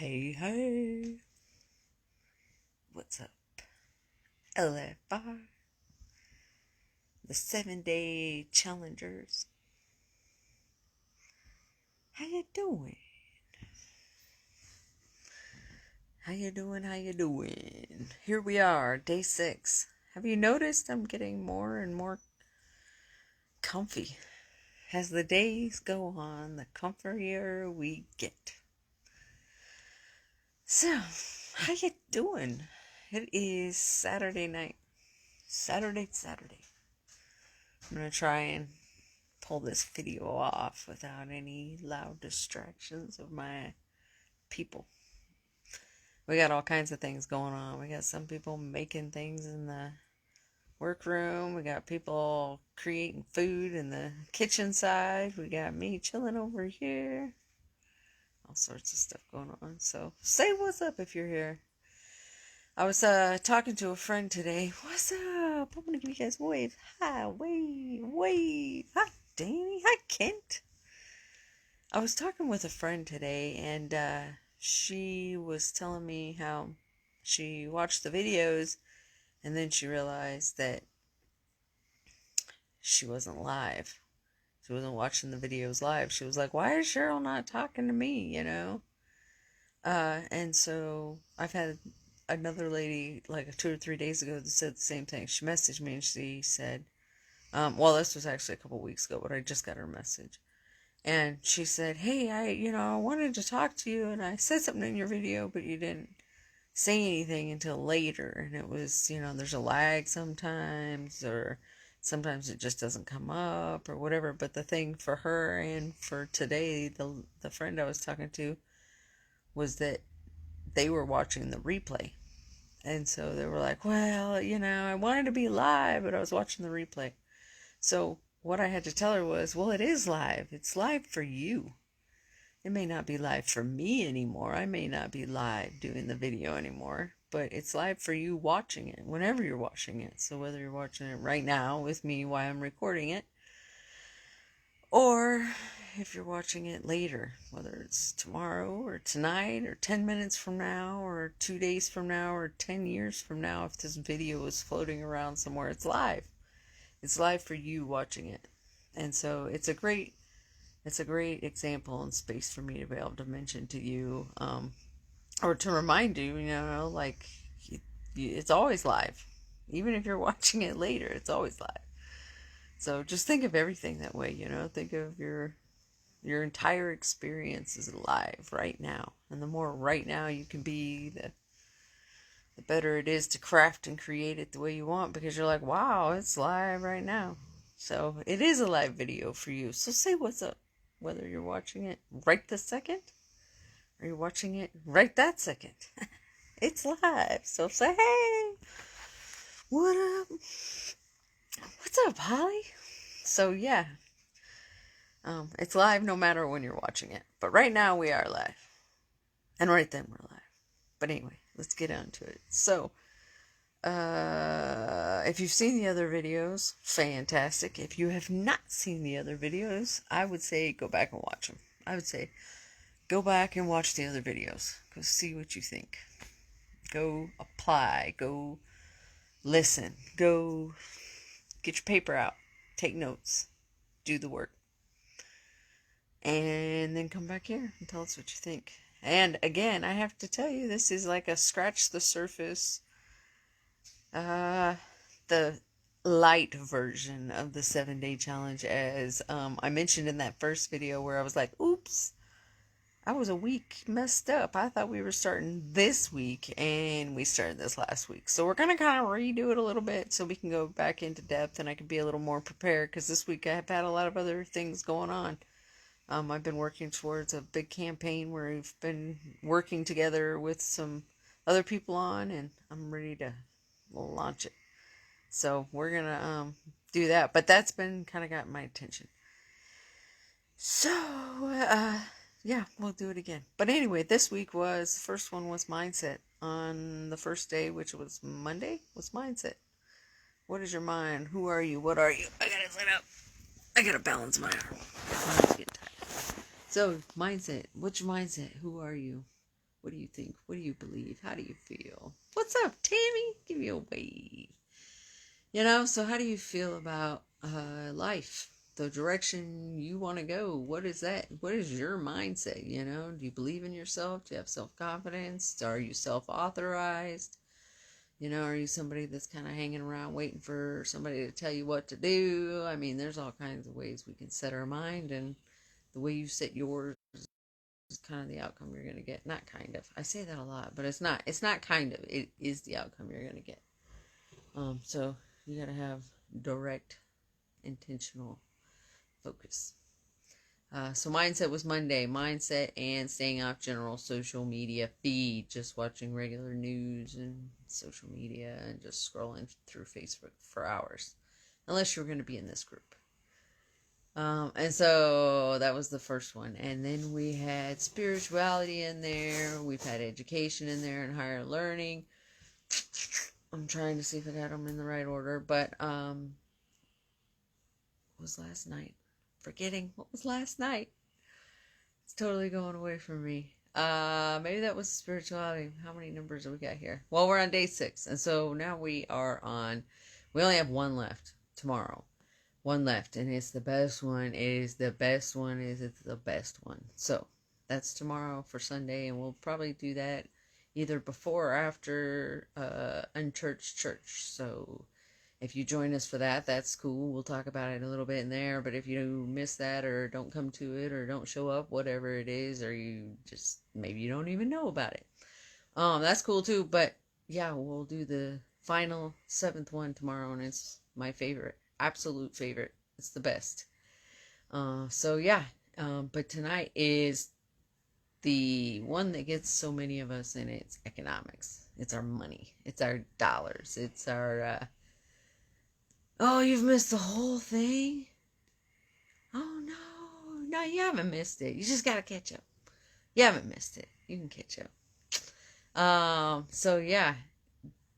Hey, hey, what's up? LFR, the 7-day challengers. How you doing? How you doing? How you doing? Here we are, day 6. Have you noticed I'm getting more and more comfy? As the days go on, the comfier we get. So, how you doing? It is Saturday night. Saturday. I'm going to try and pull this video off without any loud distractions of my people. We got all kinds of things going on. We got some people making things in the workroom. We got people creating food in the kitchen side. We got me chilling over here. All sorts of stuff going on. So say what's up if you're here. I was talking to a friend today. What's up? I'm going to give you guys a wave. Hi, wave. Hi, Danny. Hi, Kent. I was talking with a friend today, and she was telling me how she watched the videos, and then she realized that she wasn't live. She wasn't watching the videos live. She was like, why is Cheryl not talking to me, And so I've had another lady, like 2 or 3 days ago, that said the same thing. She messaged me, and she said, well, this was actually a couple weeks ago, but I just got her message. And she said, hey, I wanted to talk to you, and I said something in your video, but you didn't say anything until later. And it was, there's a lag sometimes, or sometimes it just doesn't come up or whatever. But the thing for her and for today, the friend I was talking to, was that they were watching the replay. And so they were like, well, I wanted to be live, but I was watching the replay. So what I had to tell her was, well, it is live. It's live for you. It may not be live for me anymore. I may not be live doing the video anymore, but it's live for you watching it, whenever you're watching it. So whether you're watching it right now with me while I'm recording it, or if you're watching it later, whether it's tomorrow or tonight or 10 minutes from now or 2 days from now or 10 years from now, if this video is floating around somewhere, it's live. It's live for you watching it. And so it's a great example and space for me to be able to mention to you, or to remind you, it's always live. Even if you're watching it later, it's always live. So just think of everything that way, think of your entire experience is live right now. And the more right now you can be, the better it is to craft and create it the way you want, because you're like, wow, it's live right now. So it is a live video for you. So say what's up, whether you're watching it right this second or you're watching it right that second. It's live. So say, hey, what up? What's up, Holly? So yeah, it's live no matter when you're watching it. But right now we are live. And right then we're live. But anyway, let's get on to it. So, if you've seen the other videos, fantastic. If you have not seen the other videos, I would say go back and watch them. I would say go back and watch the other videos. Go see what you think. Go apply. Go listen. Go get your paper out. Take notes. Do the work. And then come back here and tell us what you think. And again, I have to tell you, this is like a scratch the surface, the light version of the 7-day challenge, as I mentioned in that first video where I was like, oops, I was a week messed up. I thought we were starting this week and we started this last week. So we're going to kind of redo it a little bit so we can go back into depth and I can be a little more prepared, because this week I've had a lot of other things going on. I've been working towards a big campaign where we've been working together with some other people on, and I'm ready to launch it. So we're going to do that. But that's been kind of got my attention. So, yeah, we'll do it again. But anyway, this week the first one was mindset. On the first day, which was Monday, was mindset. What is your mind? Who are you? What are you? I got to sit up. I got to balance my arm. So, mindset. What's your mindset? Who are you? What do you think? What do you believe? How do you feel? What's up, Tammy? Give me a wave. So how do you feel about life? The direction you want to go? What is that? What is your mindset? Do you believe in yourself? Do you have self-confidence? Are you self-authorized? Are you somebody that's kind of hanging around waiting for somebody to tell you what to do? I mean, there's all kinds of ways we can set our mind, and the way you set yours is kind of the outcome you're going to get. Not kind of. I say that a lot, but it's not. It's not kind of. It is the outcome you're going to get. So you got to have direct, intentional focus. So mindset was Monday. Mindset and staying off general social media feed. Just watching regular news and social media and just scrolling through Facebook for hours. Unless you're going to be in this group. And so that was the first one. And then we had spirituality in there. We've had education in there and higher learning. I'm trying to see if I got them in the right order. But what was last night? Forgetting what was last night. It's totally going away from me. Maybe that was spirituality. How many numbers have we got here? Well, we're on day 6. And so now we only have one left tomorrow. One left, and it's the best one. It's the best one. So that's tomorrow for Sunday, and we'll probably do that either before or after Unchurched Church. So if you join us for that, that's cool. We'll talk about it a little bit in there. But if you miss that or don't come to it or don't show up, whatever it is, or you just maybe you don't even know about it, that's cool too. But yeah, we'll do the final 7th one tomorrow, and it's my favorite. Absolute favorite. It's the best. So yeah. But tonight is the one that gets so many of us in. It's economics. It's our money. It's our dollars. It's our oh, you've missed the whole thing? Oh no. No, you haven't missed it. You just gotta catch up. You haven't missed it. You can catch up. So yeah.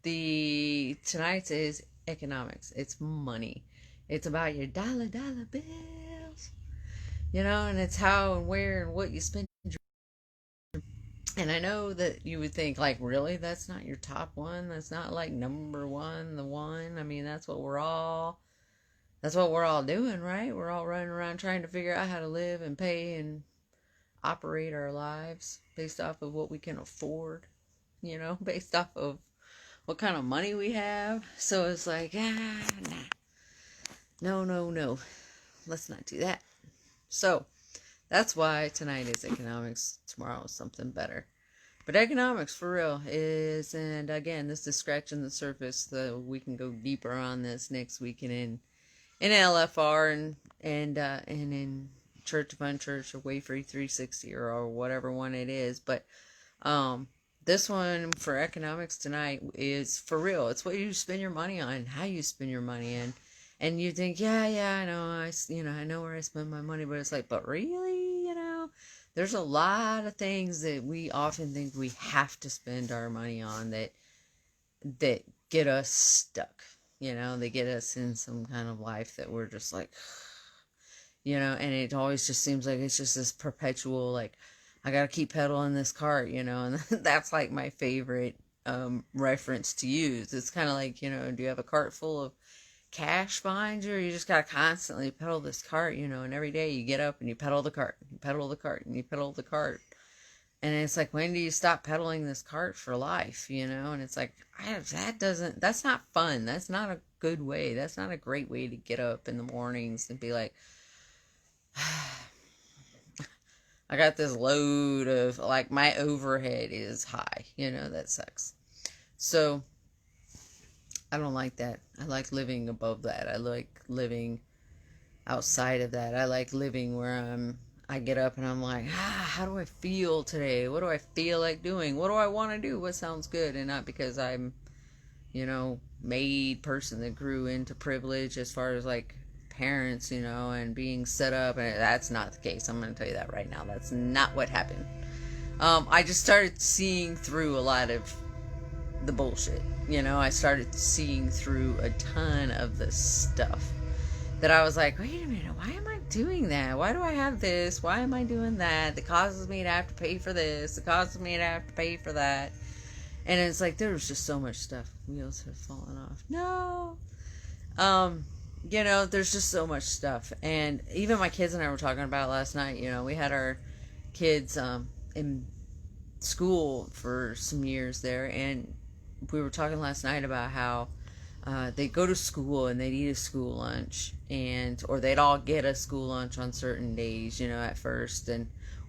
Tonight's is economics. It's money. It's about your dollar bills, and it's how and where and what you spend. And I know that you would think, like, really, that's not your top one. That's not like number one, the one. I mean, that's what we're all doing, right? We're all running around trying to figure out how to live and pay and operate our lives based off of what we can afford, based off of what kind of money we have. So it's like, nah. No. Let's not do that. So that's why tonight is economics. Tomorrow is something better. But economics, for real, is, and again, this is scratching the surface. We can go deeper on this next week and in LFR and in Church of Unchurched or Wayfree 360 or whatever one it is. But this one for economics tonight is for real. It's what you spend your money on, how you spend your money in. And you think, yeah, I know, I know where I spend my money, but it's like, but really, there's a lot of things that we often think we have to spend our money on that get us stuck, they get us in some kind of life that we're just like, and it always just seems like it's just this perpetual, like, I gotta keep pedaling this cart, and that's like my favorite reference to use. It's kind of like, do you have a cart full of cash behind you, or you just gotta constantly pedal this cart, and every day you get up and you pedal the cart, and you pedal the cart, and it's like, when do you stop pedaling this cart for life, and it's like, that's not fun. That's not a good way. That's not a great way to get up in the mornings and be like, I got this load of, like, my overhead is high, that sucks. So I don't like that. I like living above that. I like living outside of that. I like living where I get up and I'm like, how do I feel today? What do I feel like doing? What do I want to do? What sounds good? And not because I'm, made person that grew into privilege as far as, like, parents, and being set up. And that's not the case. I'm going to tell you that right now. That's not what happened. I just started seeing through a lot of the bullshit. I started seeing through a ton of the stuff that I was like, wait a minute, why am I doing that? Why do I have this? Why am I doing that? That causes me to have to pay for this. It causes me to have to pay for that. And it's like, there was just so much stuff. Wheels have fallen off. No. There's just so much stuff. And even my kids and I were talking about it last night. We had our kids in school for some years there, and we were talking last night about how they go to school and they'd eat a school lunch, or they'd all get a school lunch on certain days, at first,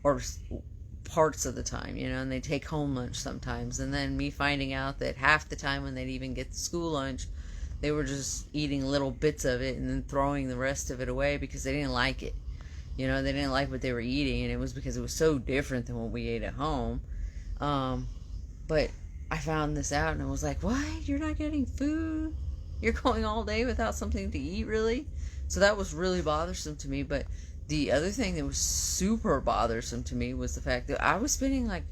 or parts of the time, and they take home lunch sometimes. And then me finding out that half the time when they'd even get the school lunch, they were just eating little bits of it and then throwing the rest of it away because they didn't like it. They didn't like what they were eating, and it was because it was so different than what we ate at home. But I found this out, and I was like, what? You're not getting food? You're going all day without something to eat, really? So that was really bothersome to me. But the other thing that was super bothersome to me was the fact that I was spending like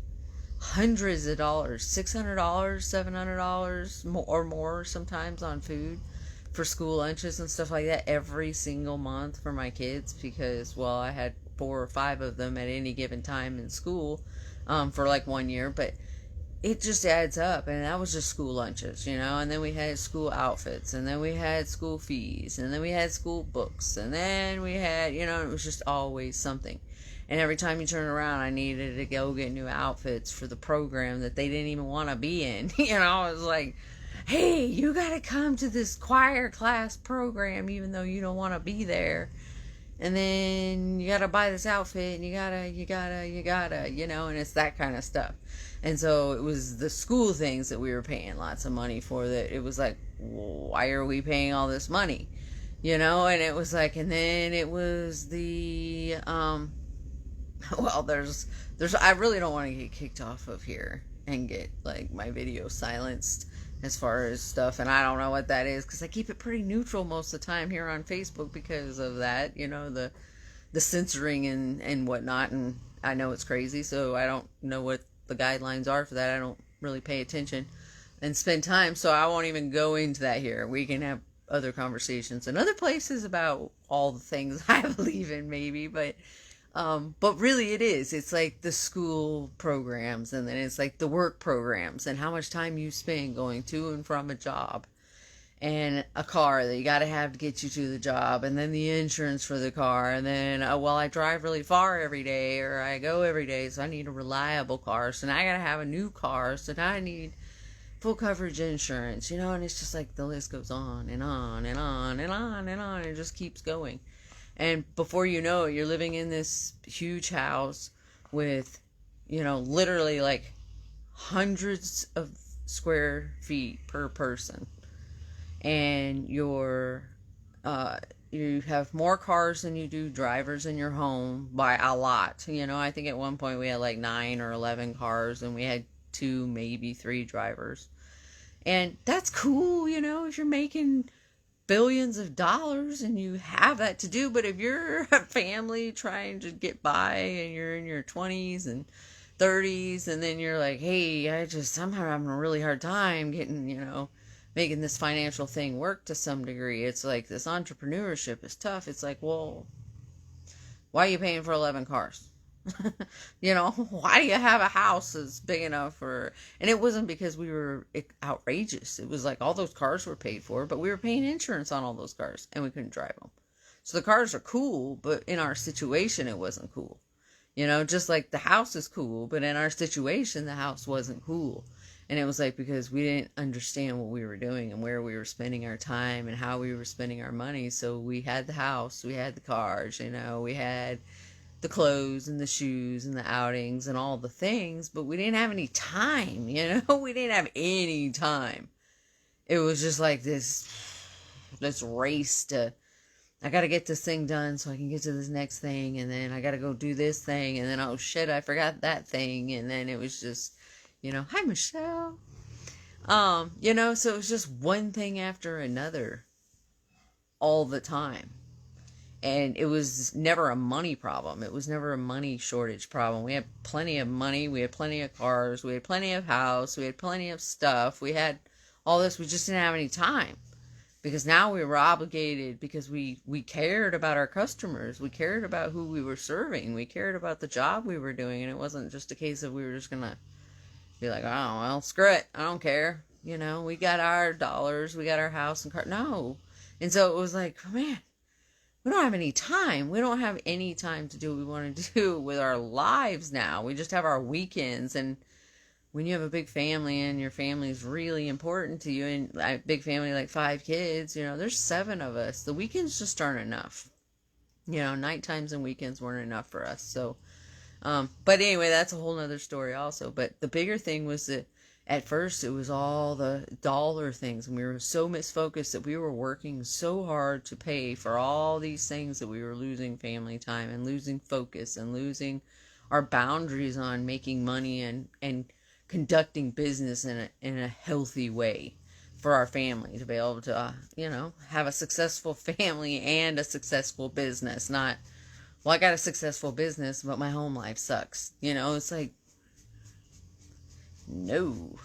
hundreds of dollars, $600, $700 or more sometimes on food for school lunches and stuff like that every single month for my kids, because, well, I had 4 or 5 of them at any given time in school for like 1 year. But it just adds up, and that was just school lunches, and then we had school outfits, and then we had school fees, and then we had school books, and then we had, it was just always something. And every time you turn around, I needed to go get new outfits for the program that they didn't even want to be in. I was like, hey, you got to come to this choir class program even though you don't want to be there. And then you got to buy this outfit, and you gotta, and it's that kind of stuff. And so it was the school things that we were paying lots of money for, that it was like, why are we paying all this money? And it was like, and then it was the, I really don't want to get kicked off of here and get like my video silenced as far as stuff, and I don't know what that is, because I keep it pretty neutral most of the time here on Facebook because of that, the censoring and whatnot. And I know it's crazy, so I don't know what the guidelines are for that. I don't really pay attention and spend time, so I won't even go into that here. We can have other conversations in other places about all the things I believe in, maybe, but really it's like the school programs, and then it's like the work programs, and how much time you spend going to and from a job, and a car that you got to have to get you to the job, and then the insurance for the car, and then, I drive really far every day, or I go every day, so I need a reliable car, so now I got to have a new car, so now I need full coverage insurance, and it's just like the list goes on and on and on and on and on, and it just keeps going. And before you know it, you're living in this huge house with, literally like hundreds of square feet per person. And you have more cars than you do drivers in your home by a lot. I think at one point we had like 9 or 11 cars, and we had 2, maybe 3 drivers. And that's cool, if you're making billions of dollars and you have that to do. But if you're a family trying to get by, and you're in your 20s and 30s, and then you're like, hey, I'm having a really hard time getting, making this financial thing work to some degree. It's like, this entrepreneurship is tough. It's like, well, why are you paying for 11 cars? Why do you have a house that's big enough for... And it wasn't because we were outrageous. It was like all those cars were paid for, but we were paying insurance on all those cars, and we couldn't drive them. So the cars are cool, but in our situation, it wasn't cool. Just like the house is cool, but in our situation, the house wasn't cool. And it was like, because we didn't understand what we were doing and where we were spending our time and how we were spending our money. So we had the house, we had the cars, we had the clothes and the shoes and the outings and all the things, but we didn't have any time, we didn't have any time. It was just like this race to, I got to get this thing done so I can get to this next thing, and then I got to go do this thing, and then, oh shit, I forgot that thing, and then it was just, hi Michelle, so it was just one thing after another all the time. And it was never a money problem. It was never a money shortage problem. We had plenty of money. We had plenty of cars. We had plenty of house. We had plenty of stuff. We had all this. We just didn't have any time. because now we were obligated, because we cared about our customers, we cared about who we were serving, we cared about the job we were doing, and it wasn't just a case of we were just gonna be like, oh well, screw it, I don't care, we got our dollars, we got our house and car. No. And so it was like, oh, man, we don't have any time. We don't have any time to do what we want to do with our lives now. We just have our weekends. And when you have a big family and your family is really important to you, and a big family like 5 kids, there's 7 of us. The weekends just aren't enough. Night times and weekends weren't enough for us. So, but anyway, that's a whole nother story also. But the bigger thing was that at first it was all the dollar things, and we were so misfocused that we were working so hard to pay for all these things that we were losing family time and losing focus and losing our boundaries on making money and conducting business in a healthy way for our family to be able to, have a successful family and a successful business. Not, well, I got a successful business, but my home life sucks. It's like, no.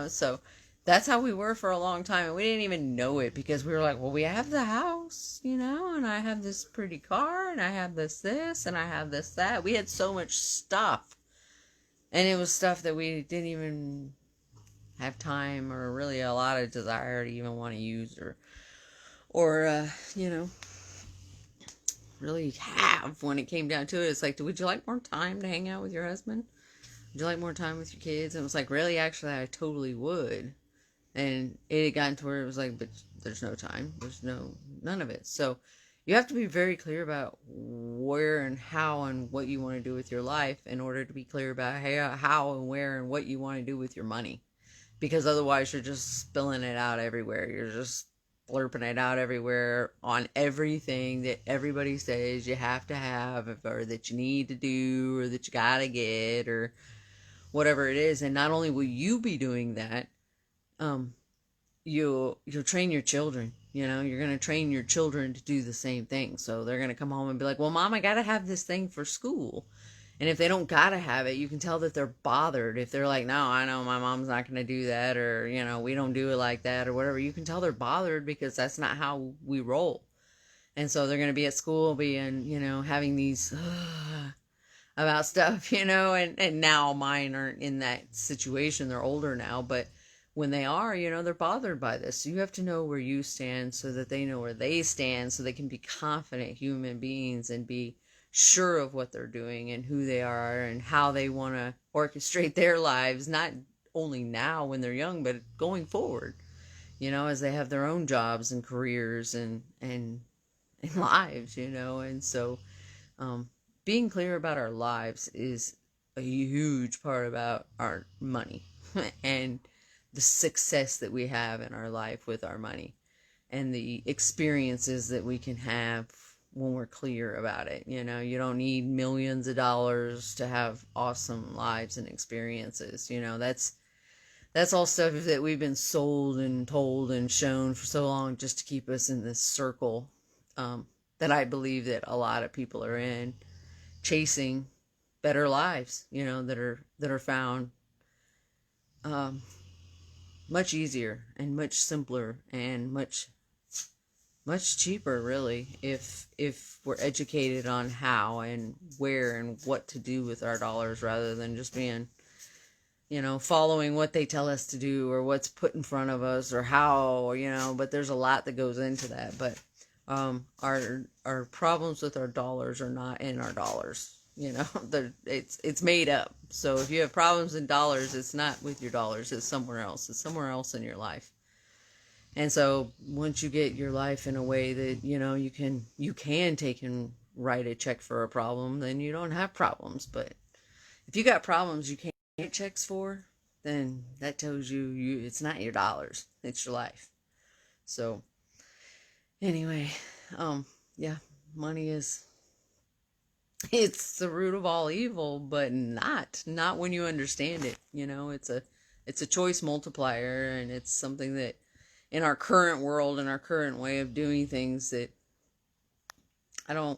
So that's how we were for a long time, and we didn't even know it, because we were like, well, we have the house, and I have this pretty car, and I have this, and I have this, that. We had so much stuff, and it was stuff that we didn't even have time or really a lot of desire to even want to use or really have when it came down to it. It's like, would you like more time to hang out with your husband? Would you like more time with your kids? And it was like, really, actually, I totally would. And it had gotten to where it was like, but there's no time. There's none of it. So you have to be very clear about where and how and what you want to do with your life in order to be clear about how and where and what you want to do with your money. Because otherwise you're just spilling it out everywhere. You're just blurping it out everywhere on everything that everybody says you have to have, or that you need to do, or that you gotta get, or whatever it is. And not only will you be doing that, you'll train your children. You're going to train your children to do the same thing. So they're going to come home and be like, well, Mom, I got to have this thing for school. And if they don't got to have it, you can tell that they're bothered. If they're like, no, I know my mom's not going to do that, or, we don't do it like that, or whatever, you can tell they're bothered, because that's not how we roll. And so they're going to be at school being, having these about stuff, and now mine aren't in that situation. They're older now, but when they are, they're bothered by this. So you have to know where you stand so that they know where they stand, so they can be confident human beings and be sure of what they're doing and who they are and how they want to orchestrate their lives, not only now when they're young, but going forward, as they have their own jobs and careers and lives, and so being clear about our lives is a huge part about our money and the success that we have in our life with our money and the experiences that we can have when we're clear about it. You don't need millions of dollars to have awesome lives and experiences. That's all stuff that we've been sold and told and shown for so long, just to keep us in this circle that I believe that a lot of people are in, chasing better lives, that are found much easier and much simpler and much cheaper, really, if we're educated on how and where and what to do with our dollars, rather than just being, following what they tell us to do or what's put in front of us or how, but there's a lot that goes into that. But our problems with our dollars are not in our dollars. It's made up. So if you have problems in dollars, it's not with your dollars, it's somewhere else. It's somewhere else in your life. And so once you get your life in a way that, you can take and write a check for a problem, then you don't have problems. But if you got problems you can't get checks for, then that tells you it's not your dollars, it's your life. So anyway, yeah, money it's the root of all evil, but not when you understand it. It's a choice multiplier, and it's something that in our current world and our current way of doing things that I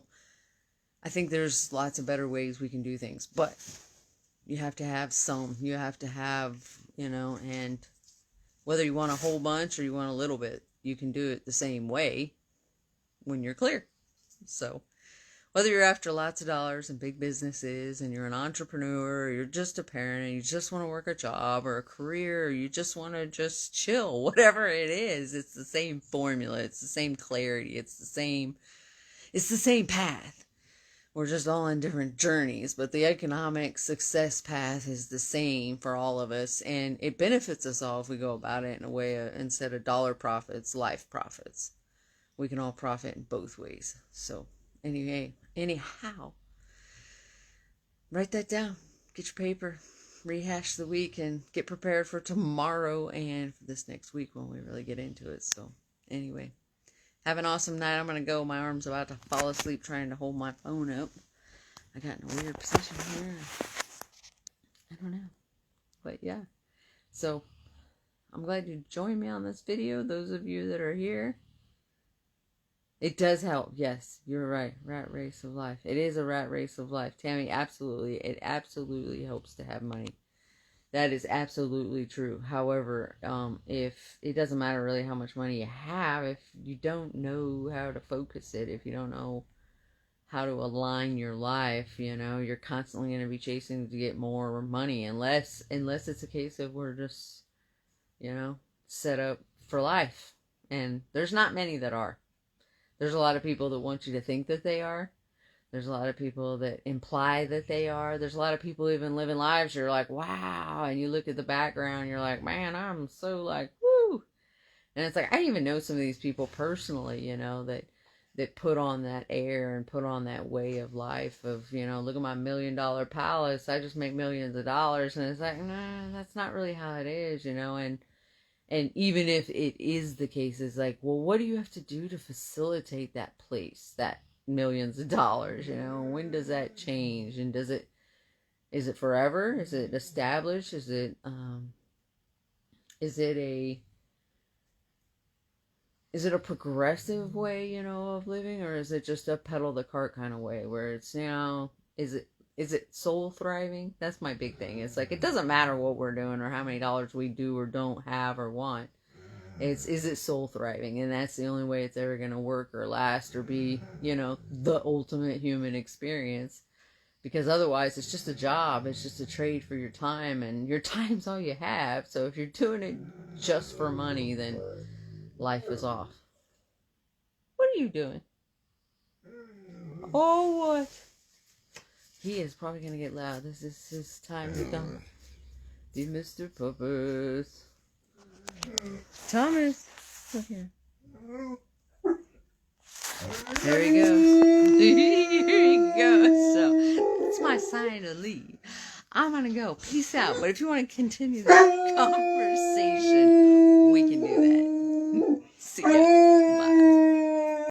think there's lots of better ways we can do things, but you have to have and whether you want a whole bunch or you want a little bit, you can do it the same way when you're clear. So whether you're after lots of dollars and big businesses and you're an entrepreneur, or you're just a parent and you just want to work a job or a career, or you just want to just chill, whatever it is, it's the same formula. It's the same clarity. It's the same path. We're just all on different journeys, but the economic success path is the same for all of us, and it benefits us all if we go about it in a way instead of dollar profits, life profits. We can all profit in both ways. So anyhow, write that down. Get your paper, rehash the week, and get prepared for tomorrow and for this next week when we really get into it. So anyway. Have an awesome night. I'm going to go. My arm's about to fall asleep trying to hold my phone up. I got in a weird position here. I don't know. But yeah. So, I'm glad you joined me on this video. Those of you that are here. It does help. Yes, you're right. Rat race of life. It is a rat race of life. Tammy, absolutely. It absolutely helps to have money. That is absolutely true. However, if it doesn't matter really how much money you have, if you don't know how to focus it, if you don't know how to align your life, you're constantly going to be chasing to get more money, unless it's a case of we're just, set up for life. And there's not many that are. There's a lot of people that want you to think that they are. There's a lot of people that imply that they are. There's a lot of people even living lives you're like, wow. And you look at the background, you're like, man, I'm so like, woo. And it's like, I even know some of these people personally, that put on that air and put on that way of life of, look at my $1 million palace. I just make millions of dollars. And it's like, nah, that's not really how it is, and even if it is the case, it's like, well, what do you have to do to facilitate that place, that millions of dollars, when does that change? And is it forever? Is it established? Is it a progressive way, of living, or is it just a pedal the cart kind of way where it's, is it soul thriving? That's my big thing. It's like, it doesn't matter what we're doing or how many dollars we do or don't have or want. Is it soul thriving? And that's the only way it's ever going to work or last or be, the ultimate human experience. Because otherwise it's just a job. It's just a trade for your time, and your time's all you have. So if you're doing it just for money, then life is off. What are you doing? Oh, what? He is probably going to get loud. This is his time to dump. The Mr. Puppets. Thomas, look here. There he goes. Here he goes. So that's my sign to leave. I'm gonna go. Peace out. But if you want to continue the conversation, we can do that. See ya.